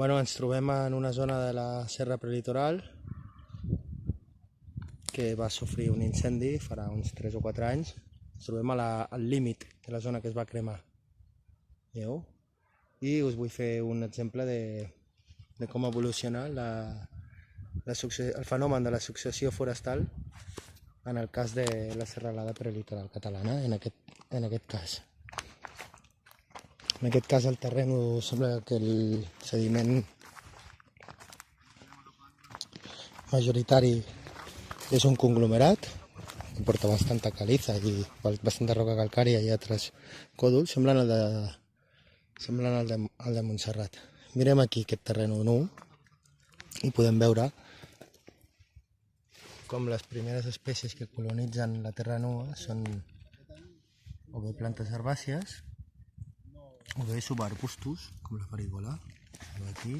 Ens trobem en una zona de la Serra Prelitoral que va sofrir un incendi farà uns 3 o 4 anys. Ens trobem al límit de la zona que es va cremar. Veieu? I us vull fer un exemple de com evoluciona el fenomen de la successió forestal en el cas de la serralada prelitoral catalana, en aquest cas. En aquest cas el terreny sembla que el sediment majoritari és un conglomerat que porta bastanta caliza i bastanta roca calcària i altres còdols, semblant al de Montserrat. Mirem aquí aquest terreny nu i podem veure com les primeres espècies que colonitzen la terra nua són o bé plantes herbàcies o bé subarbustos, com la farigola. Aquí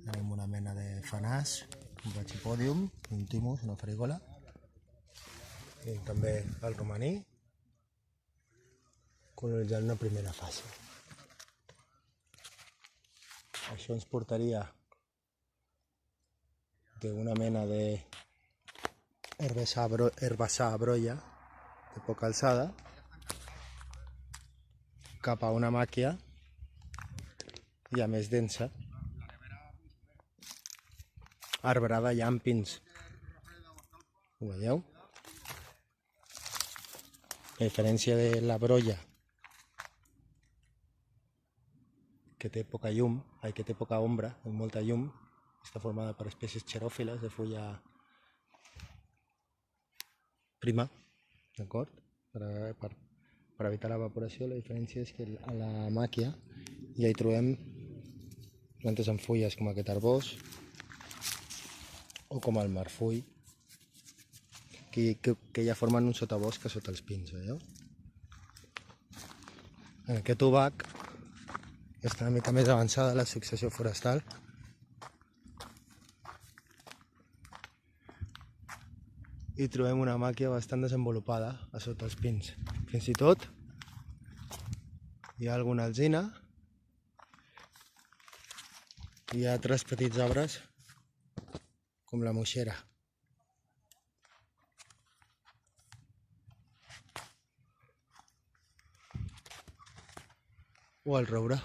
tenim una mena de fenàs, un brachipodium, un timus, una farigola. I també el romaní, colonitzant una primera fase. Això ens portaria d'una mena de herbassar brolla de poca alçada cap a una màquia ja més densa, arbrada ja amb pins. Ho veieu? A diferència de la brolla, que té poca llum, que té poca ombra, amb molta llum, està formada per espècies xeròfiles de fulla prima, d'acord? Per evitar l'evaporació, la diferència és que a la màquia ja hi trobem plantes amb fulles com aquest arbós o com el marfull, que ja formen un sotabosc sota els pins, veieu? En aquest obac està una mica més avançada la successió forestal. I trobem una màquia bastant desenvolupada a sota els pins. Fins i tot hi ha alguna alzina i altres petits arbres com la moixera o el roure.